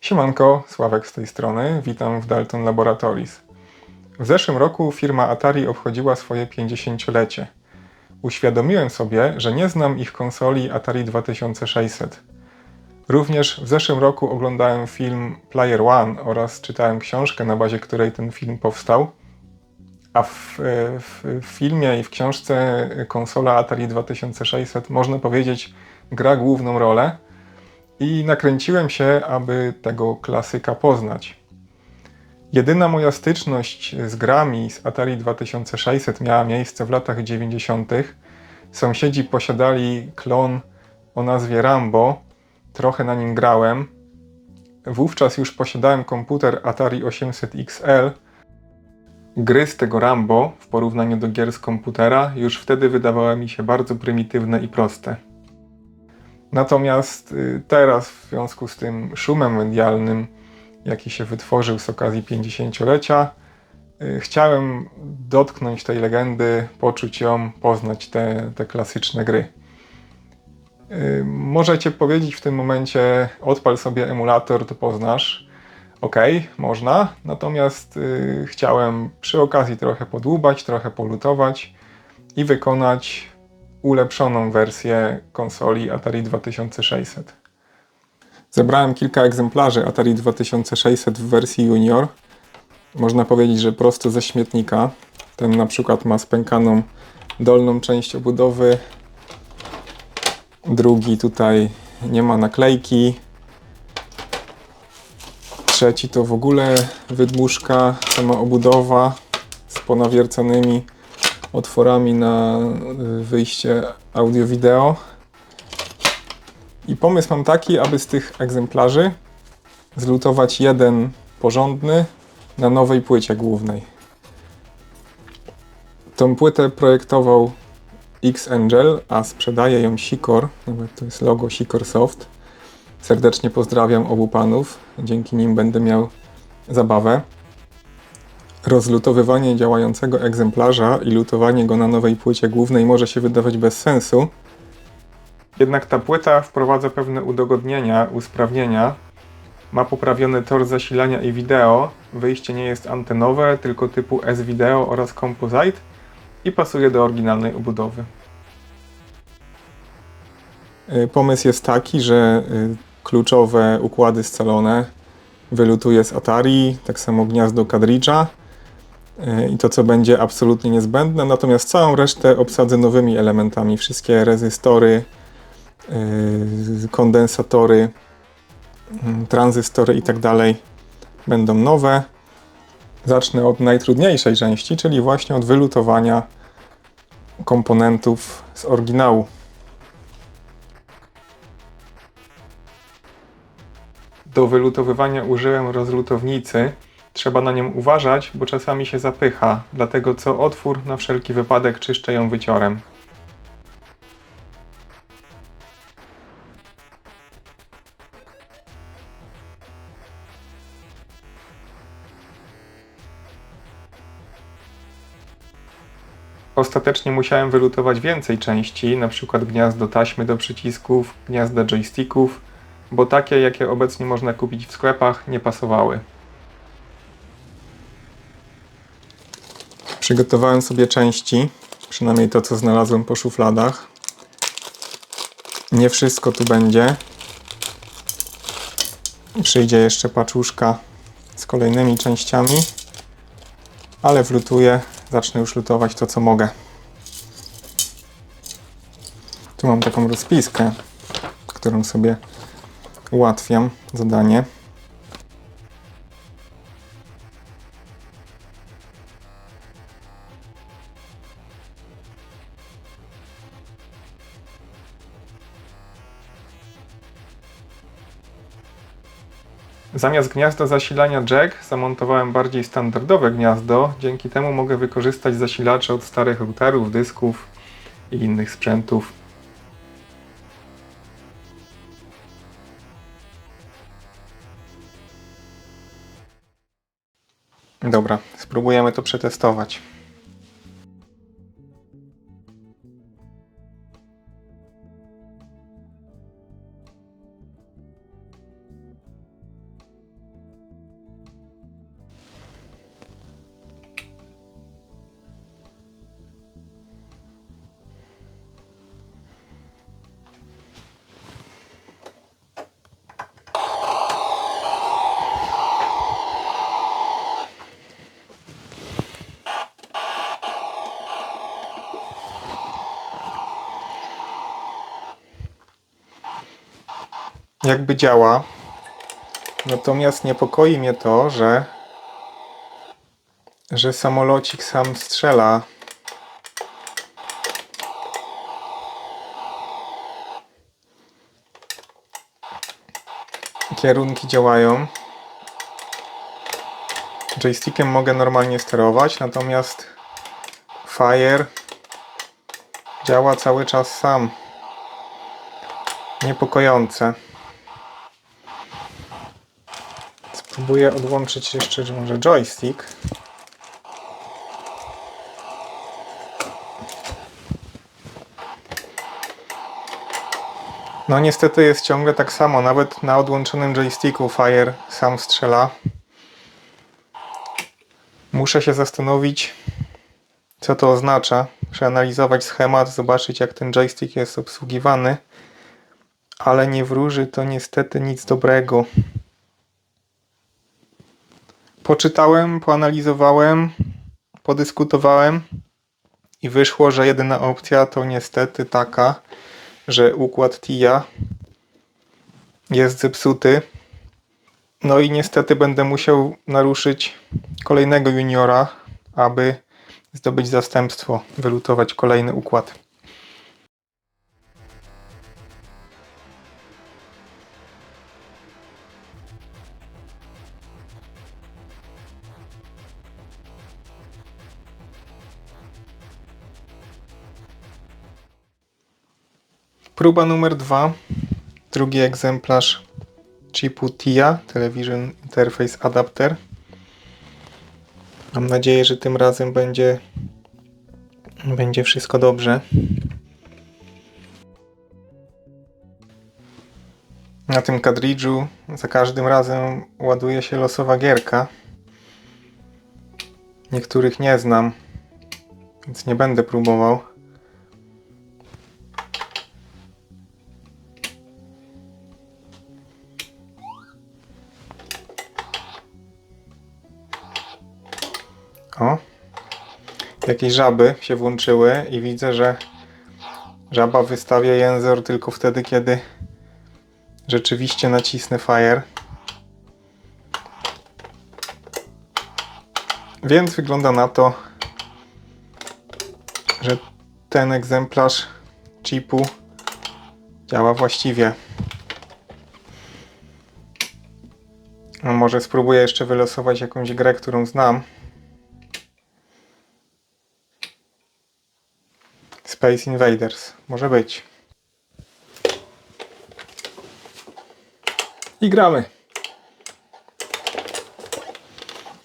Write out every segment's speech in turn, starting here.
Siemanko, Sławek z tej strony, witam w Dalton Laboratories. W zeszłym roku firma Atari obchodziła swoje 50-lecie. Uświadomiłem sobie, że nie znam ich konsoli Atari 2600. Również w zeszłym roku oglądałem film Player One oraz czytałem książkę, na bazie której ten film powstał. A w filmie i w książce konsola Atari 2600, można powiedzieć, gra główną rolę. I nakręciłem się, aby tego klasyka poznać. Jedyna moja styczność z grami z Atari 2600 miała miejsce w latach 90. Sąsiedzi posiadali klon o nazwie Rambo, trochę na nim grałem. Wówczas już posiadałem komputer Atari 800 XL. Gry z tego Rambo, w porównaniu do gier z komputera, już wtedy wydawały mi się bardzo prymitywne i proste. Natomiast teraz, w związku z tym szumem medialnym, jaki się wytworzył z okazji 50-lecia, chciałem dotknąć tej legendy, poczuć ją, poznać te klasyczne gry. Możecie powiedzieć w tym momencie, odpal sobie emulator, to poznasz. Okej, można, natomiast chciałem przy okazji trochę podłubać, trochę polutować i wykonać ulepszoną wersję konsoli Atari 2600. Zebrałem kilka egzemplarzy Atari 2600 w wersji Junior. Można powiedzieć, że prosto ze śmietnika. Ten na przykład ma spękaną dolną część obudowy. Drugi tutaj nie ma naklejki. Trzeci to w ogóle wydmuszka, sama obudowa z ponawierconymi otworami na wyjście audio-wideo. I pomysł mam taki, aby z tych egzemplarzy zlutować jeden porządny na nowej płycie głównej. Tą płytę projektował X-Angel, a sprzedaje ją Sikor, nawet to jest logo Sikor Soft. Serdecznie pozdrawiam obu panów, dzięki nim będę miał zabawę. Rozlutowywanie działającego egzemplarza i lutowanie go na nowej płycie głównej może się wydawać bez sensu. Jednak ta płyta wprowadza pewne udogodnienia, usprawnienia. Ma poprawiony tor zasilania i wideo, wyjście nie jest antenowe, tylko typu S-Video oraz Composite i pasuje do oryginalnej obudowy. Pomysł jest taki, że kluczowe układy scalone wylutuje z Atari, tak samo gniazdo kadridża i to, co będzie absolutnie niezbędne, natomiast całą resztę obsadzę nowymi elementami. Wszystkie rezystory, kondensatory, tranzystory i tak dalej będą nowe. Zacznę od najtrudniejszej części, czyli właśnie od wylutowania komponentów z oryginału. Do wylutowywania użyłem rozlutownicy. Trzeba na nią uważać, bo czasami się zapycha, dlatego co otwór na wszelki wypadek czyszczę ją wyciorem. Ostatecznie musiałem wylutować więcej części, np. gniazdo taśmy do przycisków, gniazda joysticków, bo takie, jakie obecnie można kupić w sklepach, nie pasowały. Przygotowałem sobie części, przynajmniej to, co znalazłem po szufladach. Nie wszystko tu będzie. Przyjdzie jeszcze paczuszka z kolejnymi częściami, ale wlutuję, zacznę już lutować to, co mogę. Tu mam taką rozpiskę, którą sobie ułatwiam zadanie. Zamiast gniazda zasilania jack zamontowałem bardziej standardowe gniazdo, dzięki temu mogę wykorzystać zasilacze od starych routerów, dysków i innych sprzętów. Dobra, spróbujemy to przetestować. jakby działa. Natomiast niepokoi mnie to, że samolocik sam strzela. Kierunki działają. Joystickiem mogę normalnie sterować, natomiast Fire działa cały czas sam. Niepokojące. Spróbuję odłączyć jeszcze może joystick. No niestety jest ciągle tak samo. Nawet na odłączonym joysticku Fire sam strzela. Muszę się zastanowić, co to oznacza. Przeanalizować schemat, zobaczyć jak ten joystick jest obsługiwany. Ale nie wróży to niestety nic dobrego. Poczytałem, poanalizowałem, podyskutowałem i wyszło, że jedyna opcja to niestety taka, że układ TIA jest zepsuty. No i niestety będę musiał naruszyć kolejnego juniora, aby zdobyć zastępstwo, wylutować kolejny układ. Próba numer 2. Drugi egzemplarz chipu TIA, Television Interface Adapter. Mam nadzieję, że tym razem będzie wszystko dobrze. Na tym kadridżu za każdym razem ładuje się losowa gierka. Niektórych nie znam, więc nie będę próbował. O, jakieś żaby się włączyły i widzę, że żaba wystawia język tylko wtedy, kiedy rzeczywiście nacisnę Fire. Więc wygląda na to, że ten egzemplarz chipu działa właściwie. No może spróbuję jeszcze wylosować jakąś grę, którą znam. Space Invaders. Może być. I gramy.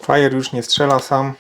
Fire już nie strzela sam.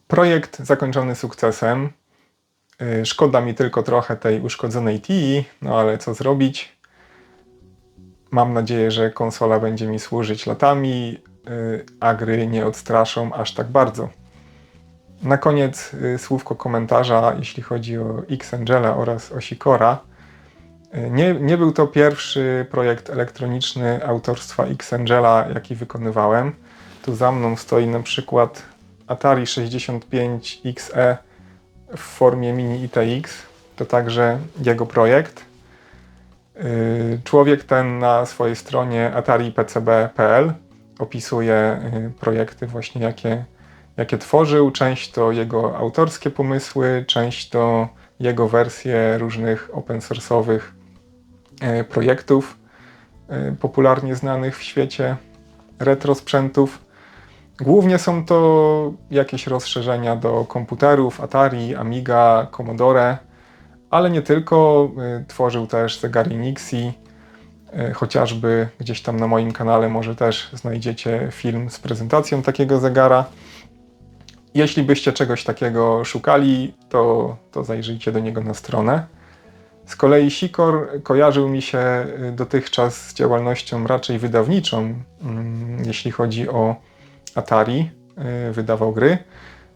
Projekt zakończony sukcesem. Szkoda mi tylko trochę tej uszkodzonej TII, no ale co zrobić? Mam nadzieję, że konsola będzie mi służyć latami, a gry nie odstraszą aż tak bardzo. Na koniec słówko komentarza, jeśli chodzi o Xangela oraz o Sikora. Nie był to pierwszy projekt elektroniczny autorstwa Xangela, jaki wykonywałem. Tu za mną stoi na przykład Atari 65 XE w formie mini ITX. To także jego projekt. Człowiek ten na swojej stronie ataripcb.pl opisuje projekty właśnie jakie tworzył. Część to jego autorskie pomysły, część to jego wersje różnych open source'owych projektów popularnie znanych w świecie retro sprzętów. Głównie są to jakieś rozszerzenia do komputerów Atari, Amiga, Commodore, ale nie tylko. Tworzył też zegary Nixie, chociażby gdzieś tam na moim kanale może też znajdziecie film z prezentacją takiego zegara. Jeśli byście czegoś takiego szukali, to zajrzyjcie do niego na stronę. Z kolei Sikor kojarzył mi się dotychczas z działalnością raczej wydawniczą, jeśli chodzi o Atari, wydawał gry.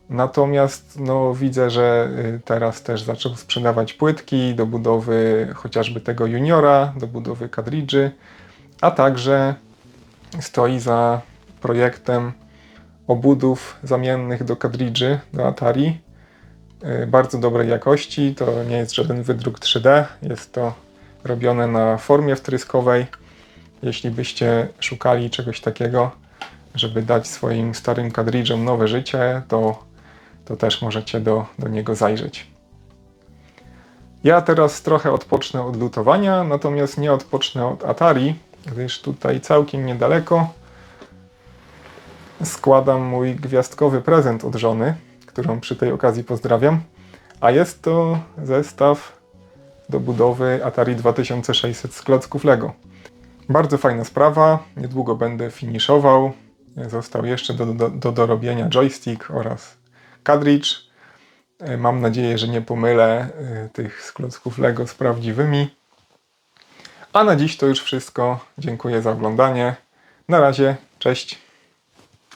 Natomiast no, widzę, że teraz też zaczął sprzedawać płytki do budowy chociażby tego juniora, do budowy kadridży, a także stoi za projektem obudów zamiennych do kadridży, do Atari. Bardzo dobrej jakości, to nie jest żaden wydruk 3D, jest to robione na formie wtryskowej. Jeśli byście szukali czegoś takiego, żeby dać swoim starym kadridżom nowe życie, to też możecie do niego zajrzeć. Ja teraz trochę odpocznę od lutowania, natomiast nie odpocznę od Atari, gdyż tutaj całkiem niedaleko składam mój gwiazdkowy prezent od żony, którą przy tej okazji pozdrawiam, a jest to zestaw do budowy Atari 2600 z klocków Lego. Bardzo fajna sprawa, niedługo będę finiszował. Został jeszcze do dorobienia joystick oraz kadridż. Mam nadzieję, że nie pomylę tych z klocków Lego z prawdziwymi. A na dziś to już wszystko. Dziękuję za oglądanie. Na razie, cześć.